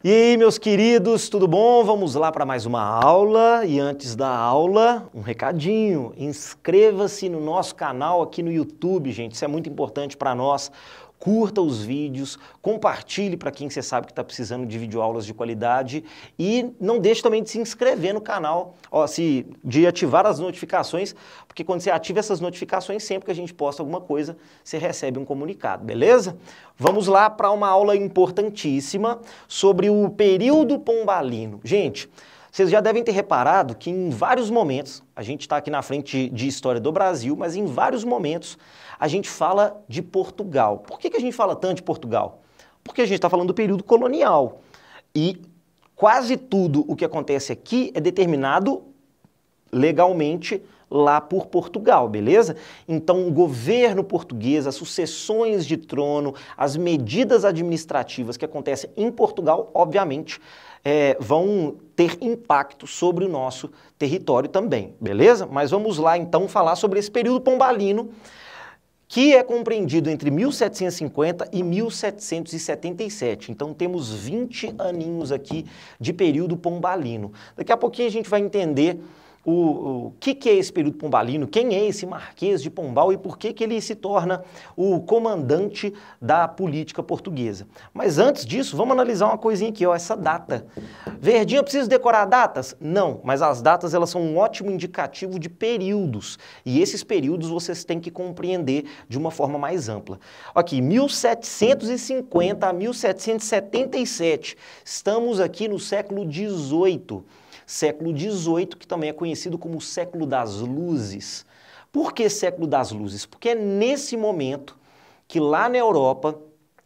E aí, meus queridos, tudo bom? Vamos lá para mais uma aula. E antes da aula, um recadinho. Inscreva-se no nosso canal aqui no YouTube, gente. Isso é muito importante para nós. Curta os vídeos, compartilhe para quem você sabe que está precisando de videoaulas de qualidade e não deixe também de se inscrever no canal, de ativar as notificações, porque quando você ativa essas notificações, sempre que a gente posta alguma coisa, você recebe um comunicado, beleza? Vamos lá para uma aula importantíssima sobre o período pombalino. Gente, vocês já devem ter reparado que em vários momentos, a gente está aqui na frente de história do Brasil, mas em vários momentos a gente fala de Portugal. Por que a gente fala tanto de Portugal? Porque a gente está falando do período colonial. E quase tudo o que acontece aqui é determinado legalmente lá por Portugal, beleza? Então o governo português, as sucessões de trono, as medidas administrativas que acontecem em Portugal, obviamente, vão ter impacto sobre o nosso território também, beleza? Mas vamos lá então falar sobre esse período pombalino, que é compreendido entre 1750 e 1777. Então temos 20 aninhos aqui de período pombalino. Daqui a pouquinho a gente vai entender o que é esse período pombalino, quem é esse Marquês de Pombal e por que ele se torna o comandante da política portuguesa. Mas antes disso, vamos analisar uma coisinha aqui, ó, essa data. Verdinho, eu preciso decorar datas? Não, mas as datas elas são um ótimo indicativo de períodos e esses períodos vocês têm que compreender de uma forma mais ampla. Aqui, 1750 a 1777, estamos aqui no século XVIII. Século XVIII, que também é conhecido como século das luzes. Por que século das luzes? Porque é nesse momento que lá na Europa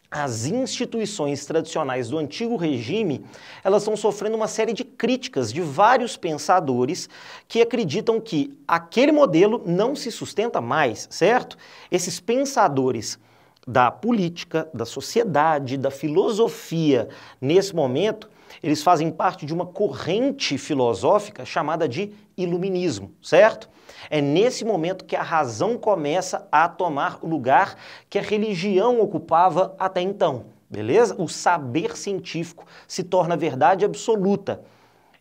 as instituições tradicionais do antigo regime, elas estão sofrendo uma série de críticas de vários pensadores que acreditam que aquele modelo não se sustenta mais, certo? Esses pensadores da política, da sociedade, da filosofia, nesse momento, eles fazem parte de uma corrente filosófica chamada de iluminismo, certo? É nesse momento que a razão começa a tomar o lugar que a religião ocupava até então, beleza? O saber científico se torna verdade absoluta,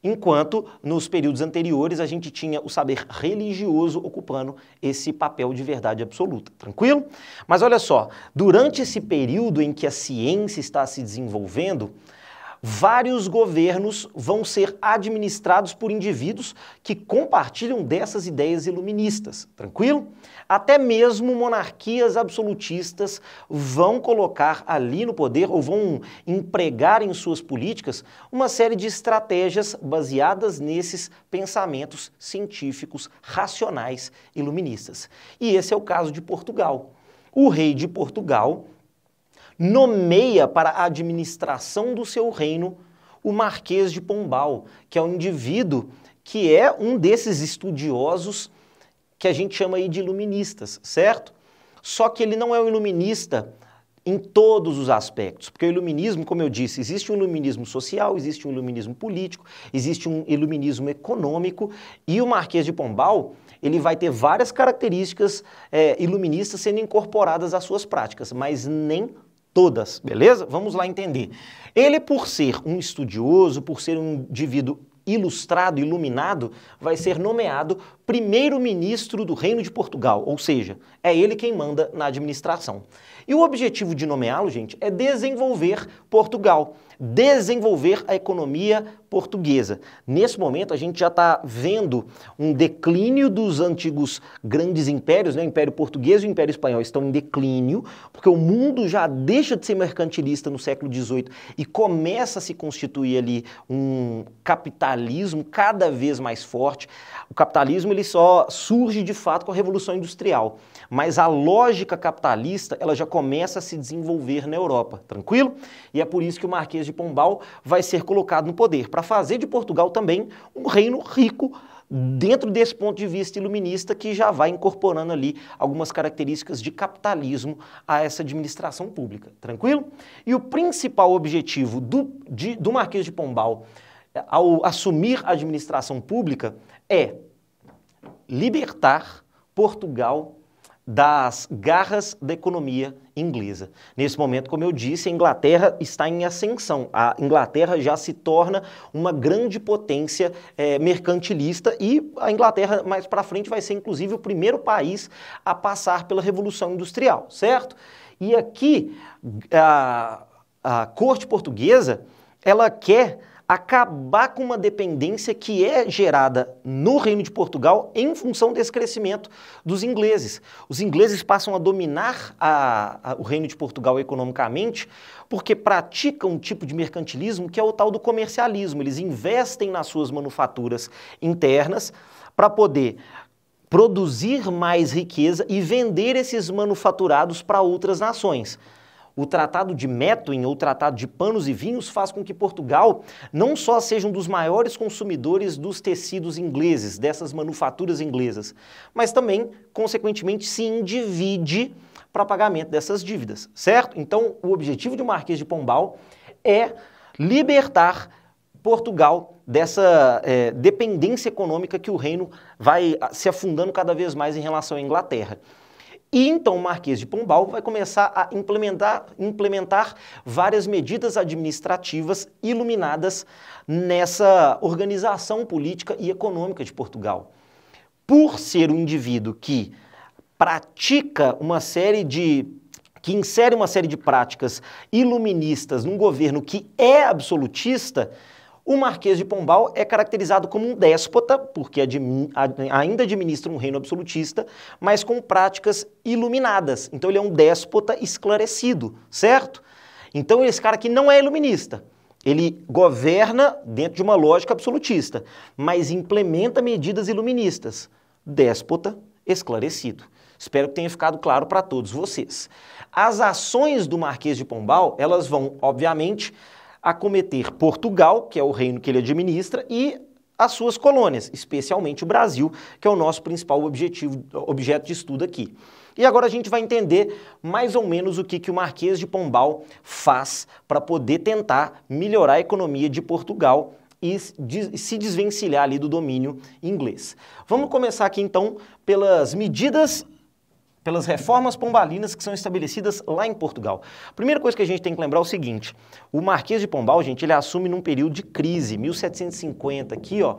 enquanto nos períodos anteriores a gente tinha o saber religioso ocupando esse papel de verdade absoluta, tranquilo? Mas olha só, durante esse período em que a ciência está se desenvolvendo, vários governos vão ser administrados por indivíduos que compartilham dessas ideias iluministas, tranquilo? Até mesmo monarquias absolutistas vão colocar ali no poder ou vão empregar em suas políticas uma série de estratégias baseadas nesses pensamentos científicos racionais iluministas. E esse é o caso de Portugal. O rei de Portugal nomeia para a administração do seu reino o Marquês de Pombal, que é um indivíduo que é um desses estudiosos que a gente chama aí de iluministas, certo? Só que ele não é um iluminista em todos os aspectos, porque o iluminismo, como eu disse, existe um iluminismo social, existe um iluminismo político, existe um iluminismo econômico, e o Marquês de Pombal, ele vai ter várias características iluministas sendo incorporadas às suas práticas, mas nem todas, beleza? Vamos lá entender. Ele, por ser um estudioso, por ser um indivíduo ilustrado, iluminado, vai ser nomeado primeiro-ministro do Reino de Portugal, ou seja, é ele quem manda na administração. E o objetivo de nomeá-lo, gente, é desenvolver Portugal, desenvolver a economia portuguesa. Nesse momento, a gente já está vendo um declínio dos antigos grandes impérios, né? O Império Português e o Império Espanhol estão em declínio, porque o mundo já deixa de ser mercantilista no século XVIII e começa a se constituir ali um capitalismo cada vez mais forte. O capitalismo ele só surge de fato com a Revolução Industrial, mas a lógica capitalista ela já começa a se desenvolver na Europa, tranquilo? E é por isso que o Marquês de Pombal vai ser colocado no poder, para fazer de Portugal também um reino rico dentro desse ponto de vista iluminista que já vai incorporando ali algumas características de capitalismo a essa administração pública, tranquilo? E o principal objetivo do Marquês de Pombal ao assumir a administração pública é libertar Portugal das garras da economia inglesa. Nesse momento, como eu disse, a Inglaterra está em ascensão. A Inglaterra já se torna uma grande potência mercantilista e a Inglaterra, mais para frente, vai ser inclusive o primeiro país a passar pela Revolução Industrial, certo? E aqui, a corte portuguesa, ela quer acabar com uma dependência que é gerada no Reino de Portugal em função desse crescimento dos ingleses. Os ingleses passam a dominar o Reino de Portugal economicamente porque praticam um tipo de mercantilismo que é o tal do comercialismo. Eles investem nas suas manufaturas internas para poder produzir mais riqueza e vender esses manufaturados para outras nações. O Tratado de Methuen, ou Tratado de Panos e Vinhos, faz com que Portugal não só seja um dos maiores consumidores dos tecidos ingleses, dessas manufaturas inglesas, mas também, consequentemente, se endivide para pagamento dessas dívidas, certo? Então, o objetivo de Marquês de Pombal é libertar Portugal dessa dependência econômica que o reino vai se afundando cada vez mais em relação à Inglaterra. E então o Marquês de Pombal vai começar a implementar várias medidas administrativas iluminadas nessa organização política e econômica de Portugal. Por ser um indivíduo que insere uma série de práticas iluministas num governo que é absolutista, o Marquês de Pombal é caracterizado como um déspota, porque ainda administra um reino absolutista, mas com práticas iluminadas. Então ele é um déspota esclarecido, certo? Então esse cara aqui não é iluminista. Ele governa dentro de uma lógica absolutista, mas implementa medidas iluministas. Déspota esclarecido. Espero que tenha ficado claro para todos vocês. As ações do Marquês de Pombal, elas vão, obviamente, acometer Portugal, que é o reino que ele administra, e as suas colônias, especialmente o Brasil, que é o nosso principal objeto de estudo aqui. E agora a gente vai entender mais ou menos o que o Marquês de Pombal faz para poder tentar melhorar a economia de Portugal e se desvencilhar ali do domínio inglês. Vamos começar aqui então pelas reformas pombalinas que são estabelecidas lá em Portugal. A primeira coisa que a gente tem que lembrar é o seguinte: o Marquês de Pombal, gente, ele assume num período de crise, 1750, aqui, ó,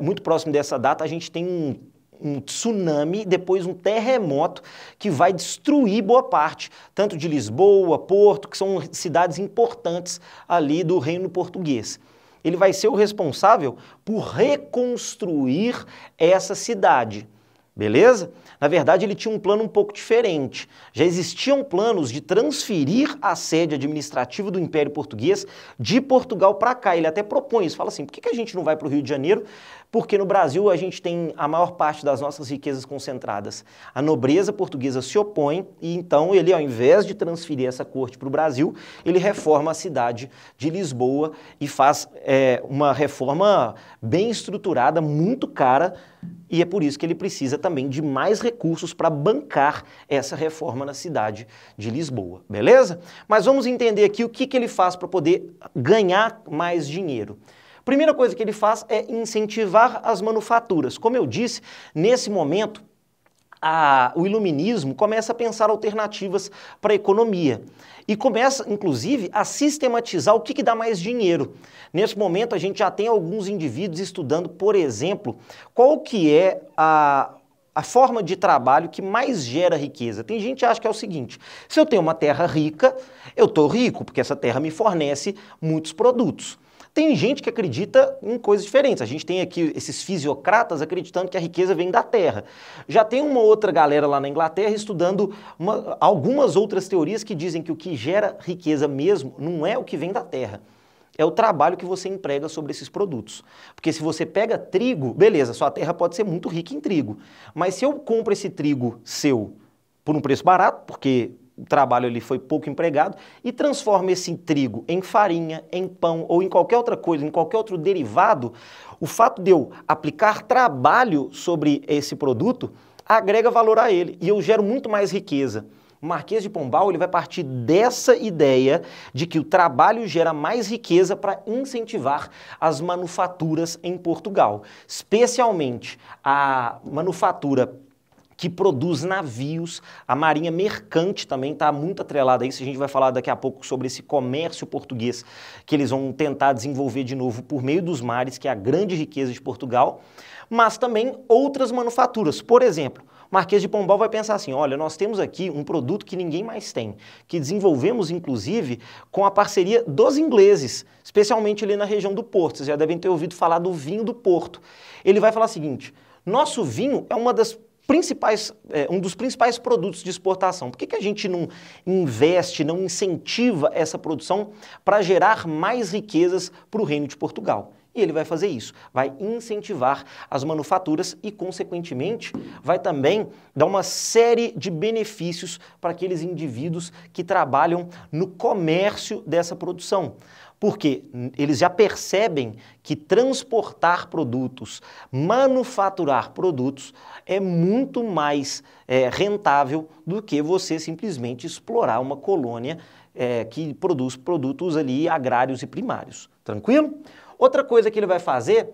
muito próximo dessa data, a gente tem um tsunami, depois um terremoto que vai destruir boa parte, tanto de Lisboa, Porto, que são cidades importantes ali do reino português. Ele vai ser o responsável por reconstruir essa cidade. Beleza? Na verdade, ele tinha um plano um pouco diferente. Já existiam planos de transferir a sede administrativa do Império Português de Portugal para cá. Ele até propõe isso, fala assim, por que a gente não vai para o Rio de Janeiro? Porque no Brasil a gente tem a maior parte das nossas riquezas concentradas. A nobreza portuguesa se opõe e então ele, ao invés de transferir essa corte para o Brasil, ele reforma a cidade de Lisboa e faz uma reforma bem estruturada, muito cara, e é por isso que ele precisa também de mais recursos para bancar essa reforma na cidade de Lisboa, beleza? Mas vamos entender aqui o que ele faz para poder ganhar mais dinheiro. Primeira coisa que ele faz é incentivar as manufaturas. Como eu disse, nesse momento, o iluminismo começa a pensar alternativas para a economia e começa, inclusive, a sistematizar o que dá mais dinheiro. Nesse momento, a gente já tem alguns indivíduos estudando, por exemplo, qual que é a forma de trabalho que mais gera riqueza. Tem gente que acha que é o seguinte: se eu tenho uma terra rica, eu estou rico, porque essa terra me fornece muitos produtos. Tem gente que acredita em coisas diferentes. A gente tem aqui esses fisiocratas acreditando que a riqueza vem da terra. Já tem uma outra galera lá na Inglaterra estudando algumas outras teorias que dizem que o que gera riqueza mesmo não é o que vem da terra. É o trabalho que você emprega sobre esses produtos. Porque se você pega trigo, beleza, sua terra pode ser muito rica em trigo. Mas se eu compro esse trigo seu por um preço barato, porque o trabalho ali foi pouco empregado, e transforma esse trigo em farinha, em pão ou em qualquer outra coisa, em qualquer outro derivado, o fato de eu aplicar trabalho sobre esse produto agrega valor a ele e eu gero muito mais riqueza. O Marquês de Pombal ele vai partir dessa ideia de que o trabalho gera mais riqueza para incentivar as manufaturas em Portugal, especialmente a manufatura que produz navios. A marinha mercante também está muito atrelada a isso. A gente vai falar daqui a pouco sobre esse comércio português que eles vão tentar desenvolver de novo por meio dos mares, que é a grande riqueza de Portugal, mas também outras manufaturas. Por exemplo, o Marquês de Pombal vai pensar assim, olha, nós temos aqui um produto que ninguém mais tem, que desenvolvemos inclusive com a parceria dos ingleses, especialmente ali na região do Porto. Vocês já devem ter ouvido falar do vinho do Porto. Ele vai falar o seguinte, nosso vinho é um dos principais produtos de exportação. Por que a gente não investe, não incentiva essa produção para gerar mais riquezas para o Reino de Portugal? E ele vai fazer isso, vai incentivar as manufaturas e, consequentemente, vai também dar uma série de benefícios para aqueles indivíduos que trabalham no comércio dessa produção. Porque eles já percebem que transportar produtos, manufaturar produtos é muito mais rentável do que você simplesmente explorar uma colônia que produz produtos ali agrários e primários. Tranquilo? Outra coisa que ele vai fazer,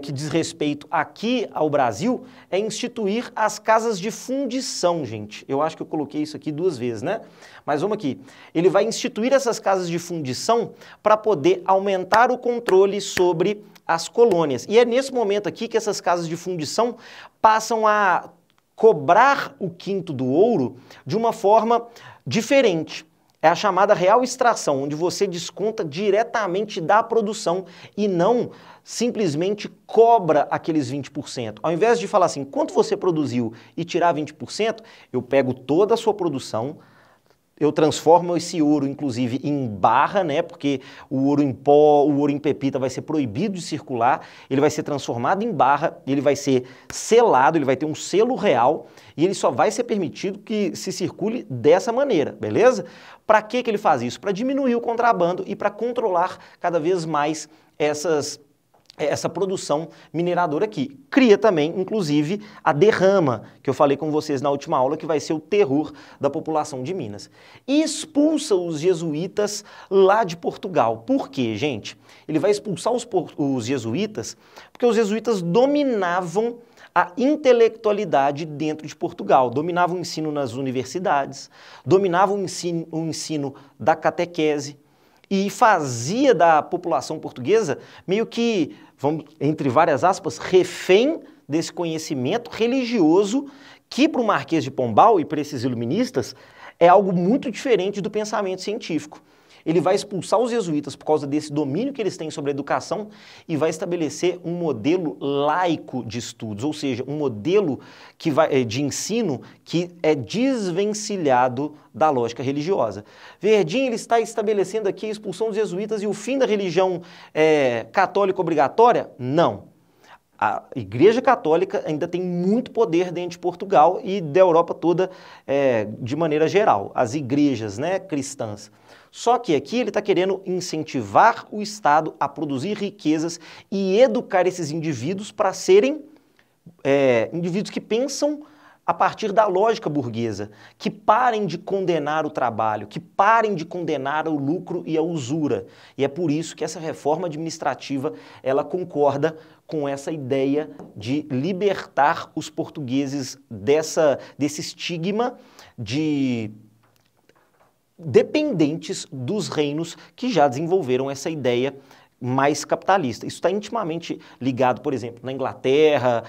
que diz respeito aqui ao Brasil, é instituir as casas de fundição, gente. Eu acho que eu coloquei isso aqui 2 vezes, né? Mas vamos aqui. Ele vai instituir essas casas de fundição para poder aumentar o controle sobre as colônias. E é nesse momento aqui que essas casas de fundição passam a cobrar o quinto do ouro de uma forma diferente. É a chamada real extração, onde você desconta diretamente da produção e não simplesmente cobra aqueles 20%. Ao invés de falar assim, quanto você produziu e tirar 20%, eu pego toda a sua produção, eu transformo esse ouro, inclusive, em barra, né? Porque o ouro em pó, o ouro em pepita vai ser proibido de circular, ele vai ser transformado em barra, ele vai ser selado, ele vai ter um selo real e ele só vai ser permitido que se circule dessa maneira, beleza? Para que ele faz isso? Para diminuir o contrabando e para controlar cada vez mais essa produção mineradora aqui. Cria também, inclusive, a derrama, que eu falei com vocês na última aula, que vai ser o terror da população de Minas. E expulsa os jesuítas lá de Portugal. Por quê, gente? Ele vai expulsar os jesuítas porque os jesuítas dominavam a intelectualidade dentro de Portugal, dominavam o ensino nas universidades, dominavam o ensino da catequese, e fazia da população portuguesa meio que, vamos, entre várias aspas, refém desse conhecimento religioso que para o Marquês de Pombal e para esses iluministas é algo muito diferente do pensamento científico. Ele vai expulsar os jesuítas por causa desse domínio que eles têm sobre a educação e vai estabelecer um modelo laico de estudos, ou seja, um modelo de ensino que é desvencilhado da lógica religiosa. Verdinho ele está estabelecendo aqui a expulsão dos jesuítas e o fim da religião católica obrigatória? Não. A Igreja Católica ainda tem muito poder dentro de Portugal e da Europa toda de maneira geral, as igrejas, né, cristãs. Só que aqui ele está querendo incentivar o Estado a produzir riquezas e educar esses indivíduos para serem indivíduos que pensam a partir da lógica burguesa, que parem de condenar o trabalho, que parem de condenar o lucro e a usura. E é por isso que essa reforma administrativa ela concorda com essa ideia de libertar os portugueses desse estigma de dependentes dos reinos que já desenvolveram essa ideia mais capitalista. Isso está intimamente ligado, por exemplo, na Inglaterra,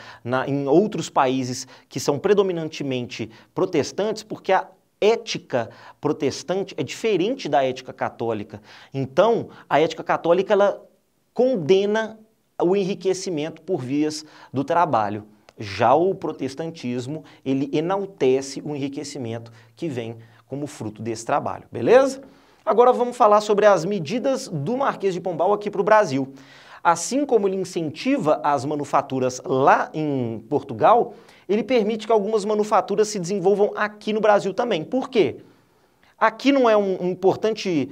em outros países que são predominantemente protestantes, porque a ética protestante é diferente da ética católica. Então, a ética católica ela condena o enriquecimento por vias do trabalho. Já o protestantismo, ele enaltece o enriquecimento que vem como fruto desse trabalho, beleza? Agora vamos falar sobre as medidas do Marquês de Pombal aqui para o Brasil. Assim como ele incentiva as manufaturas lá em Portugal, ele permite que algumas manufaturas se desenvolvam aqui no Brasil também. Por quê? Aqui não é um importante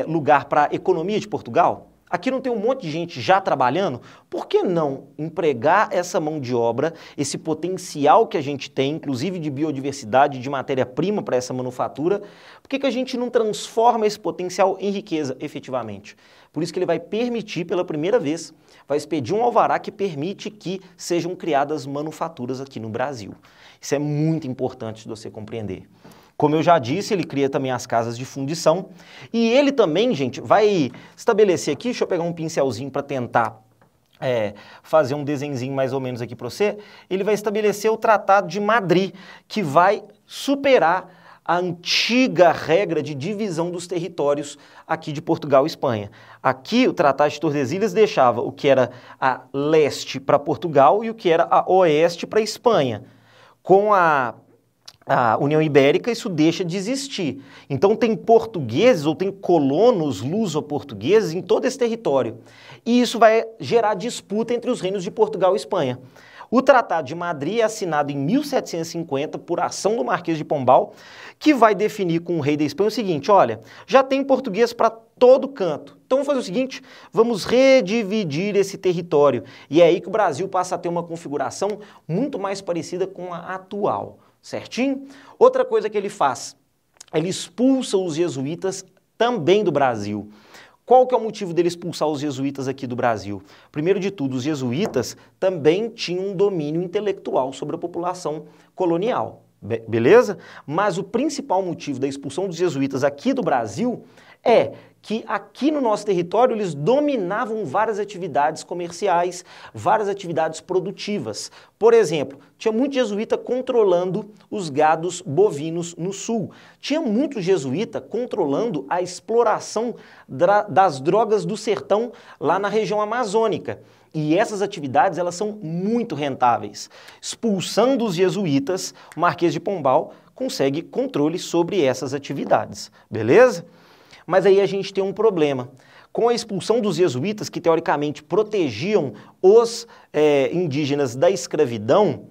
lugar para a economia de Portugal? Aqui não tem um monte de gente já trabalhando? Por que não empregar essa mão de obra, esse potencial que a gente tem, inclusive de biodiversidade, de matéria-prima para essa manufatura? Por que a gente não transforma esse potencial em riqueza efetivamente? Por isso que ele vai permitir, pela primeira vez, vai expedir um alvará que permite que sejam criadas manufaturas aqui no Brasil. Isso é muito importante de você compreender. Como eu já disse, ele cria também as casas de fundição e ele também, gente, vai estabelecer aqui, deixa eu pegar um pincelzinho para tentar fazer um desenhozinho mais ou menos aqui para você, ele vai estabelecer o Tratado de Madrid, que vai superar a antiga regra de divisão dos territórios aqui de Portugal e Espanha. Aqui o Tratado de Tordesilhas deixava o que era a leste para Portugal e o que era a oeste para Espanha. Com a União Ibérica, isso deixa de existir. Então tem portugueses ou tem colonos luso-portugueses em todo esse território. E isso vai gerar disputa entre os reinos de Portugal e Espanha. O Tratado de Madrid é assinado em 1750 por ação do Marquês de Pombal, que vai definir com o rei da Espanha o seguinte: olha, já tem português para todo canto. Então vamos fazer o seguinte, vamos redividir esse território. E é aí que o Brasil passa a ter uma configuração muito mais parecida com a atual. Certinho? Outra coisa que ele faz, ele expulsa os jesuítas também do Brasil. Qual que é o motivo dele expulsar os jesuítas aqui do Brasil? Primeiro de tudo, os jesuítas também tinham um domínio intelectual sobre a população colonial, beleza? Mas o principal motivo da expulsão dos jesuítas aqui do Brasil é que aqui no nosso território eles dominavam várias atividades comerciais, várias atividades produtivas. Por exemplo, tinha muito jesuíta controlando os gados bovinos no sul. Tinha muito jesuíta controlando a exploração das drogas do sertão lá na região amazônica. E essas atividades, elas são muito rentáveis. Expulsando os jesuítas, o Marquês de Pombal consegue controle sobre essas atividades, beleza? Mas aí a gente tem um problema. Com a expulsão dos jesuítas, que teoricamente protegiam os indígenas da escravidão,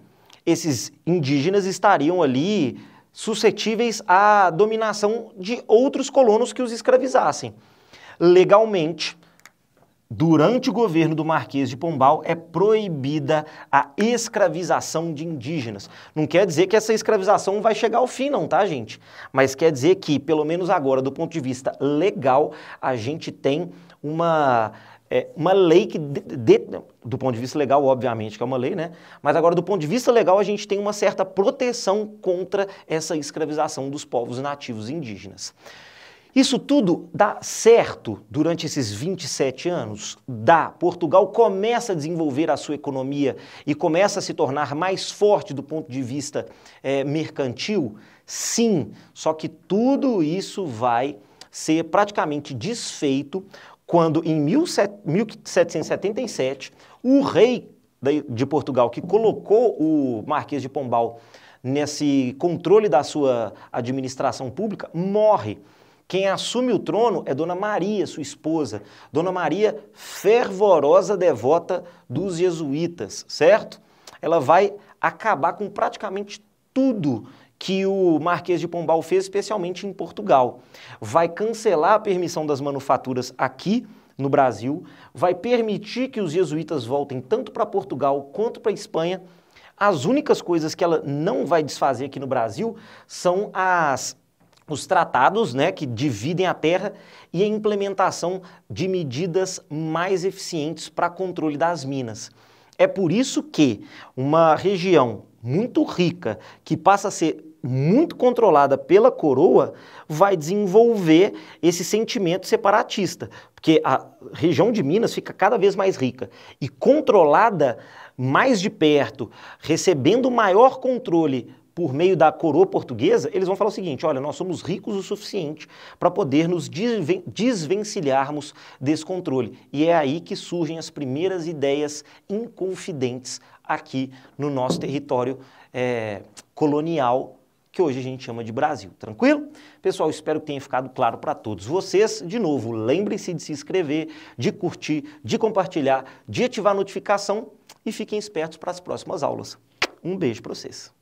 esses indígenas estariam ali suscetíveis à dominação de outros colonos que os escravizassem. Legalmente, durante o governo do Marquês de Pombal, é proibida a escravização de indígenas. Não quer dizer que essa escravização vai chegar ao fim, não, tá, gente? Mas quer dizer que, pelo menos agora, do ponto de vista legal, a gente tem uma lei que, do ponto de vista legal, obviamente que é uma lei, né? Mas agora, do ponto de vista legal, a gente tem uma certa proteção contra essa escravização dos povos nativos indígenas. Isso tudo dá certo durante esses 27 anos? Dá. Portugal começa a desenvolver a sua economia e começa a se tornar mais forte do ponto de vista mercantil? Sim, só que tudo isso vai ser praticamente desfeito quando, em 1777, o rei de Portugal, que colocou o Marquês de Pombal nesse controle da sua administração pública, morre. Quem assume o trono é Dona Maria, sua esposa. Dona Maria, fervorosa devota dos jesuítas, certo? Ela vai acabar com praticamente tudo que o Marquês de Pombal fez, especialmente em Portugal. Vai cancelar a permissão das manufaturas aqui no Brasil, vai permitir que os jesuítas voltem tanto para Portugal quanto para Espanha. As únicas coisas que ela não vai desfazer aqui no Brasil são os tratados, né, que dividem a terra e a implementação de medidas mais eficientes para controle das minas. É por isso que uma região muito rica, que passa a ser muito controlada pela coroa, vai desenvolver esse sentimento separatista, porque a região de Minas fica cada vez mais rica e controlada mais de perto, recebendo maior controle por meio da coroa portuguesa, eles vão falar o seguinte: olha, nós somos ricos o suficiente para poder nos desvencilharmos desse controle. E é aí que surgem as primeiras ideias inconfidentes aqui no nosso território colonial, que hoje a gente chama de Brasil. Tranquilo? Pessoal, espero que tenha ficado claro para todos vocês. De novo, lembrem-se de se inscrever, de curtir, de compartilhar, de ativar a notificação e fiquem espertos para as próximas aulas. Um beijo para vocês.